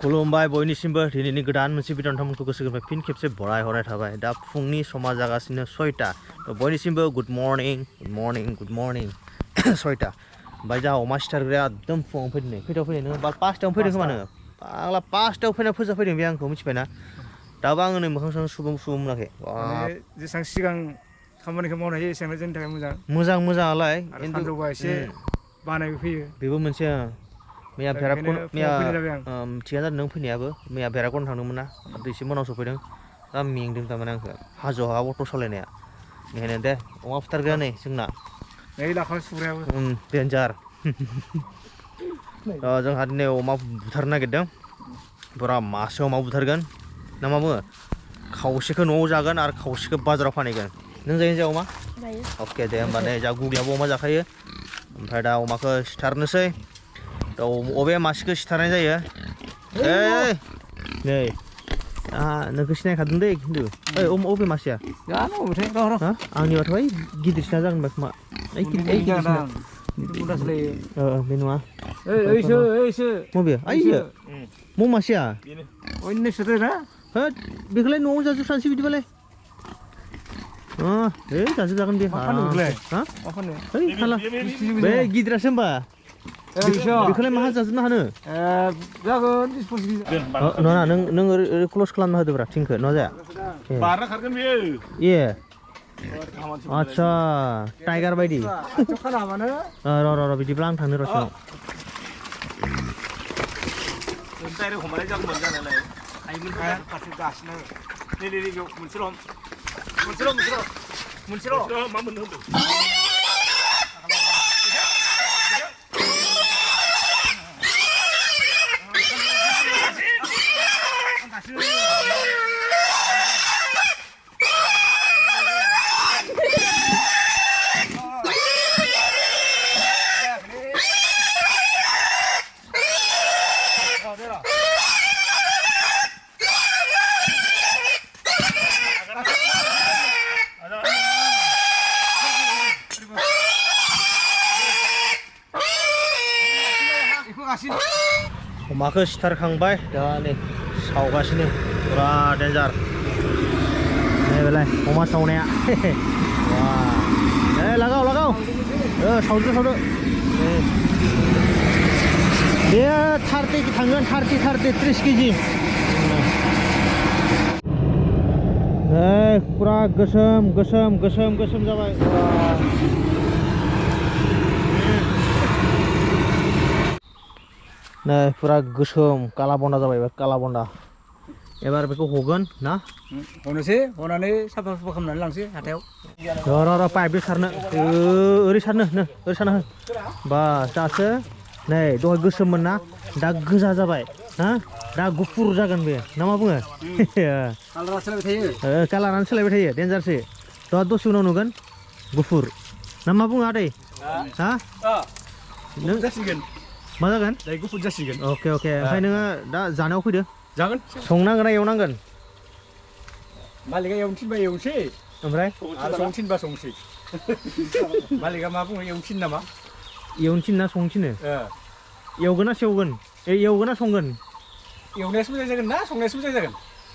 खुलुमबाय बयनिसिमबो दिनैनि गोदान मोनसे भिडिअ नोंथांमोनखौ गोसो गोरबोनिफ्राय फिन खेबसे बराय हरनाय थाबाय दा फुंनि समा जागासिनो 6टा बयनिसिमबो गुड मर्निं 6टा ओमफ्राय जा अमा सिथारग्राया एकदम फुङाव फैदों नै खैथायाव फैदों नोङो 5टायाव फैदों खोमा नोङो फाग्ला 5टायाव फैना फोजा फैदों बे आंखौ मिथिबायना दाबो आङो नै मोखां सोखां सुबुं मोनाखै जेसां सिगां खामानिखौ मावनाय जायो एसेबांनो जोंनि थाखाय मोजाङालाय सानजौबा एसे बानायबो फैयो बेबो मोनसे मैया भेराकन मैया थिगानो जादों नों फैनायाबो मैया भेराकन थांदोंमोन ना एसे मोनाव सफैदों दा मेंदों थारमाने आंखौ हाजोआव अट' सालायनाया बेखायनो दे अमा फुथारग्राया नै जोंना नै लाखा सुग्रायाबो डेन्जार जोंहा दिनै अमा बुथारनो नागिरदों फुरा मासे अमा बुथारगोन ना मा बुङो खावसेखौ न'आव जागोन आरो खावसेखौ बाजाराव फानहैगोन नों जायो अमा जायो अके दे होमबा नै जा गुगलियाबो अमा जाखायो ओमफ्राय दा अमाखौ सिथारनोसै अबे मासेखौ सिथारनाय जायो नै नोंखौ सिनायखादों दे खिन्थु अबे मासेया आंनिबाथ' ओइ गिदिरसिना जागोन खोमा बे नङा मबे आइयो म मासेया बेखौलाय न'आव जाजोबसानोसै बिदिबालाय जाजोबजागोन बे बे गिदिरासो होमबा बेखौलाय माहा जाजोबनो हानो नङा नों ओरै क्ल'ज खालामना होदोब्रा थिंखौ न' जाया बारना खारगोन बेयो आच्छा टाइगार बायदि र' बिदिब्ला आं थांनो र' सिङाव डाइरेक्ट हमनाय जागौमोन जानायालाय हायोमोन फारसे गासिनो नै बेयाव मोनसेल' मा मोननो होनदों अमाखौ सिथारखांबाय दा नै सावगासिनो फुरा डेन्जार नै बेलाय अमा सावनाया लागाव सावदो बेयो 30 थांगोन 30 केजि फुरा गोसोम जाबाय नै फुरा गोसोम काला बन्दा जाबाय काला बन्दा एबार बेखौ हगोन ना हनोसै हनानै साफा खालामनानै लांसै हाथायाव र' पाइपजों सारनो ओरै सारनो हो बास दासो नै दहाय गोसोममोन ना दा गोजा जाबाय हा दा गुफुर जागोन बे ना मा बुङो कालारानो सोलायबाय थायो डेन्जारसो दा दसे उनाव नुगोन गुफुर ना मा बुङो आदै हा नों जासिगोन मा जागोन दायो गुफुर जासिगोन अके ओमफ्राय नोङो दा जानायाव फैदो जागोन संनांगोन ना एवनांगोन मालिका एवनो थिनबा एवसै ओमफ्राय संनो थिनबा संसै मालिका मा बुङो एवनो थिन नामा एवनो थिनना संनो थिनो एवगोन ना सेवगोन एवगोन ना संगोन एवनायासो मोजां जागोन ना संनायासो मोजां जागोन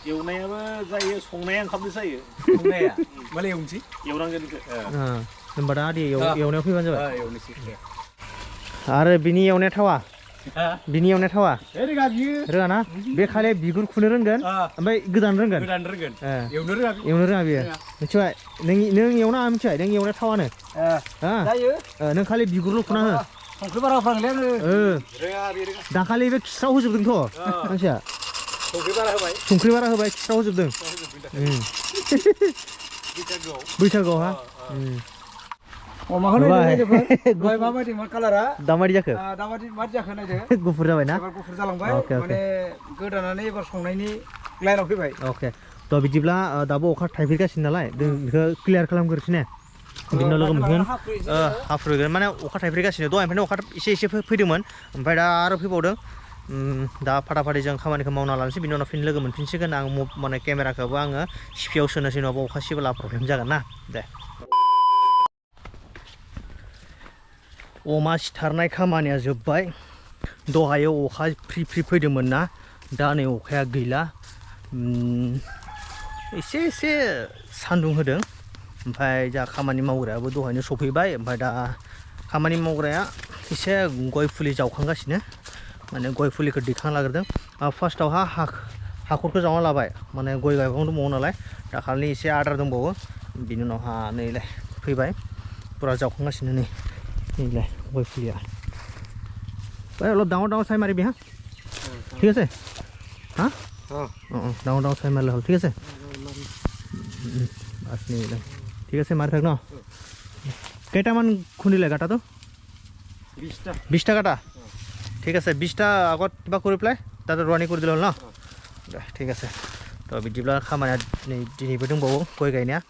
एवनायाबो जायो संनाया ओंखामजों जायो संनाया मालाय एवनोसै एवनांगोन होनबा दा एवनायाव फैबानो जाबाय एवनोसै आरो बिनि एवनाया थावा रोङा ना बे खालि बिगुर खुनो रोंगोन ओमफ्राय गोदान रोंगोन एवनो रोङा बेयो मिथिबाय नों एवना मिथिबाय नों एवनाया थावानो नों खालि बिगुरल' खुना हो संख्रि बारा होफ्रांलै आङो दाखालि बे खिस्राव होजोबदोंथ' मानसिया संख्रि बारा होबाय खिस्राव होजोबदों बैसागोआव हा अमाखौ माबायदि कालारा दामादि जाखो नायदो गुफुर जाबाय ना गुफुर जालांबाय माने गोदानानै एबार संनायनि लाइनाव फैबाय अके थ' बिदिब्ला दाबो अखा थाइफैगासिनो नालाय बेखौ क्लियार खालामग्रोसै ने बिदिनो लोगो मोनगोन हाफ्रुगोन माने अखा थाइफ्रिगासिनो दहायनिफ्रायनो अखा एसे फैदोंमोन ओमफ्राय दा आरो फैबावदों दा फाटाफाटि जों खामानिखौ मावना लानोसै बिनि उनाव फिन लोगो मोनफिनसिगोन आं माने केमेराखौबो आङो सिपिआव सोनोसै नङाबा अखा सिबोला प्रब्लेम जागोन ना दे अमा सिथारनाय खामानिया जोब्बाय दहायो अखा फ्रि फैदोंमोन ना दा नै अखाया गैला एसे सान्दुं होदों ओमफ्राय जा खामानि मावग्रायाबो दहायनो सफैबाय ओमफ्राय दा खामानि मावग्राया एसे गय फुलि जावखांगासिनो माने गय फुलिखौ दैखांना लाग्रोदों फार्स्टआवहा हाखरखौ जावना लाबाय माने गय गायबां दंबावो नालाय दाखालि एसे आदार दंबावो बिनि उनावहा नैलाय फैबाय पुरा जावखांगासिनो नैलाय गय फुलिया भाई अलप डाঙर চাই মাৰিবি হা ঠিক আছে হা ডাঙৰ চাই মাৰিলে হ'ল ঠিক আছে বাছ নৈলায় ঠিক আছে মাৰি থাক ন কেইটামান খুন্দিলে গাঁটাটো 20টা গাঁটা ঠিক আছে 20টা আগত কিবা কৰি পেলাই তাতে ৰোৱানি কৰি দিলে হ'ল ন ঠিক আছে তো बिदिब्ला खामानिया दिनैबो दंबावो गय गायनाया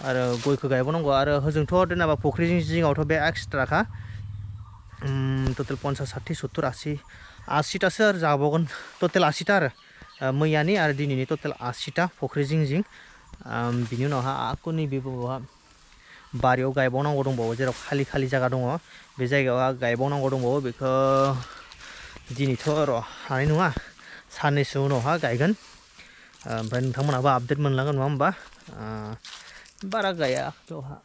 आरो गयखौ गायबावनांगौ आरो होजोंथ' जेनेबा फुख्रि जिङावथ' बे एक्सट्राखा टटेल 50 60 70 80टासो आरो जाबावगोन टटेल 80टा आरो मैयानि आरो दिनैनि टटेल 80टा फुख्रि जिं बिनि उनावहा आको नैबे बबावहा बारियाव गायबावनांगौ दंबावो जेराव खालि जायगा दङ बे जायगायाव गायबावनांगौ दंबावो बेखौ दिनैथ' र' हानाय नङा साननैसो उनावहा गायगोन ओमफ्राय नोंथांमोनाबो आपडेट मोनलांगोन नङा होमबा बारा गाया बेवहा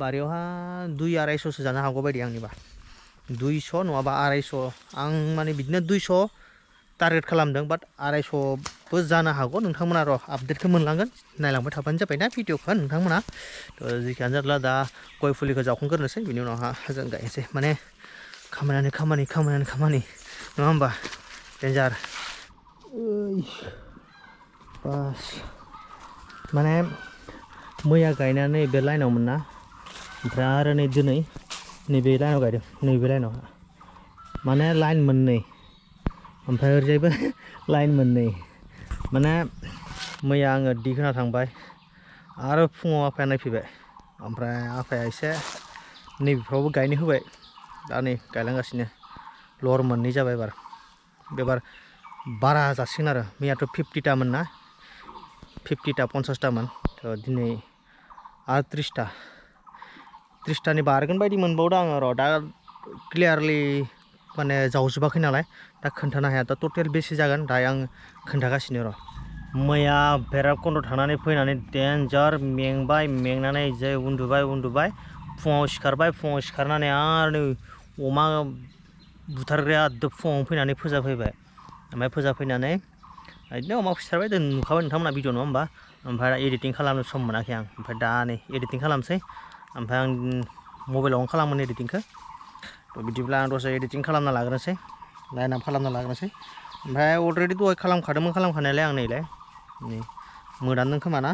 बारियावहा 200-250सो जानो हागौ बायदि आंनिबा 200 नङाबा 250 आं माने बिदिनो 200 टारगेट खालामदों बाट 250बो जानो हागौ नोंथांमोना र' आपडेटखौ मोनलांगोन नायलांबाय थाबानो जाबाय ना भिडिअखौ नोंथांमोना थ' जिखियानो जादोला दा गय फुलिखौ जावखांग्रोनोसै बिनि उनावहा जों गायनोसै माने खामानियानो खामानि नङा होमबा डेन्जार बास माने मैया गायनानै बे लाइनावमोन ना ओमफ्राय आरो नै दिनै नैबे लाइनाव गायदों नैबे लाइनाव माने लाइन मोननै ओमफ्राय ओरैजायबो लाइन मोननै माने मैया आङो दिखोना थांबाय आरो फुङाव आफाया नायफैबाय ओमफ्राय आफाया एसे नैबेफ्रावबो गायनो होबाय दा नै गायलांगासिनो लर मोननै जाबाय बेबार बारा जासिगोन आरो मैयाथ' 50टामोन ना 50टा 50टामोन थ' दिनै आरो 30टानि बारगोन बायदि मोनबावदों आङो र' दा क्लियारलि माने जावजोबाखै नालाय दा खोन्थानो हाया दा टटेल बेसे जागोन दा आं खोन्थागासिनो र' मैया भैरबकुन्द थांनानै फैनानै डेन्जार मेंनानै जे उन्दुबाय फुङाव सिखारनानै आरो नै अमा बुथारग्राया फुङाव फैनानै फोजाफैबाय ओमफ्राय फोजाफैनानै बिदिनो अमा सिथारबाय नुखाबाय नोंथांमोना भिडिअ नङा होमबा ओमफ्राय एडिटिं खालामनो सम मोनाखै आं ओमफ्राय दा नै एडिटिं खालामसै ओमफ्राय आं मबाइलावनो खालामोन एडिटिंखौ थ' बिदिब्ला आं दसे एडिटिं खालामना लाग्रोनोसै लाइन आप खालामना लाग्रोनोसै ओमफ्राय अलरेडि दहाय खालामखानायालाय आं नैलाय नै मोदानदों खोमा ना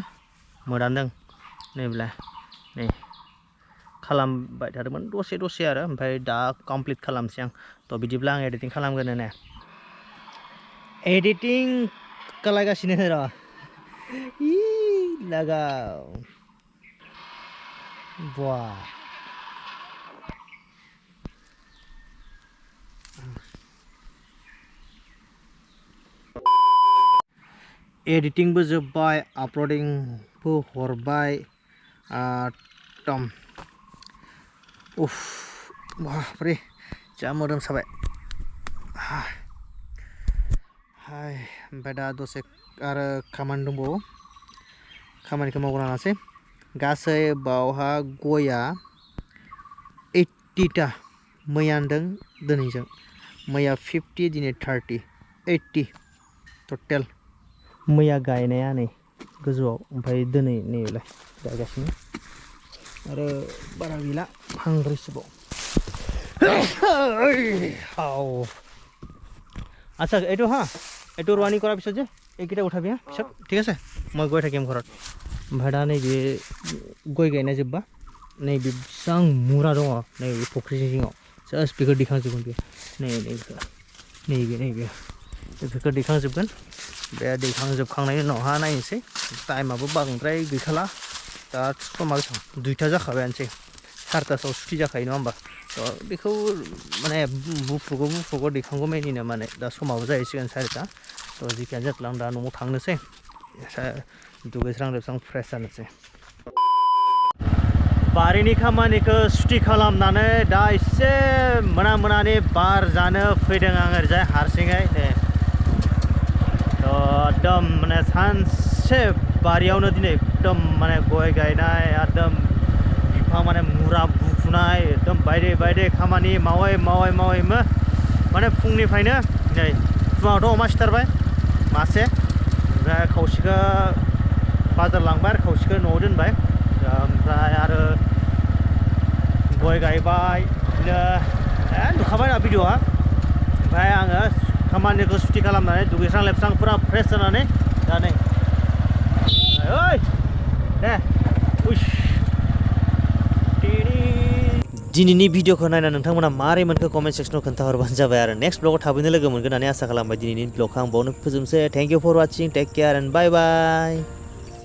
मोदानदों नैब्ला नै खालामबाय थादोंमोन दसे आरो ओमफ्राय दा कमप्लिट खालामसै आं थ' बिदिब्ला आं एडिटिं खालामगोन ने एडिटिं खालामगासिनो र' लागाव वाह एडिटिंबो जोब्बाय आपल'डिंबो हरबाय एकदम उफ बापरे जा मोदोम साबाय ओमफ्राय दा दसे आरो खामानि दंबावो खामानिखौ मावग्रा लानोसै गासै बावहा गया 80टा मैया होनदों दिनैजों मैया 50 दिनै 30 80 टटेल मैया गायनाया नै गोजौआव ओमफ्राय दिनै नैलाय गायगासिनो आरो बारा गैला हांग्रैसोबाव আচ্ছা এইটো হা এইটো ৰোৱানি কৰাৰ পিছত যে এইকেইটা উঠাবি হা পিছত ঠিক আছে মই গৈ থাকিম ঘৰত ओमफ्राय दा नैबे गय गायनाय जोब्बा नैबे बेसेबां मुरा दङ नैबे फुख्रि जिङाव जास्ट बेखौ दैखांजोबगोन बे नैबे बेफोरखौ दैखांजोबगोन बे दैखांजोबखांनायनि उनावहा नायनोसै टाइमाबो बांद्राय गैखाला दा समा 2टा जाखाबायानोसै 4टासोआव सुथि जाखायो नङा होमबा थ' बेखौ माने बुफ्रुगौ दैखांगौ मानिनो माने दा समाबो जाहैसिगोन 4टा थ' जिखियानो जाथला आं दा न'आव थांनोसै दुगैस्रां लोबस्रां फ्रेस जानोसै बारिनि खामानिखौ सुथि खालामनानै दा एसे मोनानि बार जानो फैदों आं ओरैजाय हारसिङै एकदम माने सानसे बारियावनो दिनै एकदम माने गय गायनाय एकदम बिफां माने मुरा बुखुनाय एकदम बायदि खामानि मावै माने फुंनिफ्रायनो नै फुङावथ' अमा सिथारबाय मासे ओमफ्राय खावसेखौ बाजार लांबाय आरो खावसेखौ न'आव दोनबाय ओमफ्राय आरो गय गायबाय बिदिनो नुखाबाय ना भिडिअ'आ ओमफ्राय आङो खामानिखौ सुथि खालामनानै दुगैस्रां लोबस्रां फुरा फ्रेस जानानै दा नै ओइ दे उइस दिनैनि भिडिअ'खौ नायना नोंथांमोना मारै मोनखो कमेन्ट सेक्सनाव खोन्थाहरबानो जाबाय आरो नेक्स्ट ब्लगाव थाबैनो लोगो मोनगोन होननानै आसा खालामबाय दिनैनि ब्लगखौ आं बावनो फोजोबनोसै thank you for watching take care and bye bye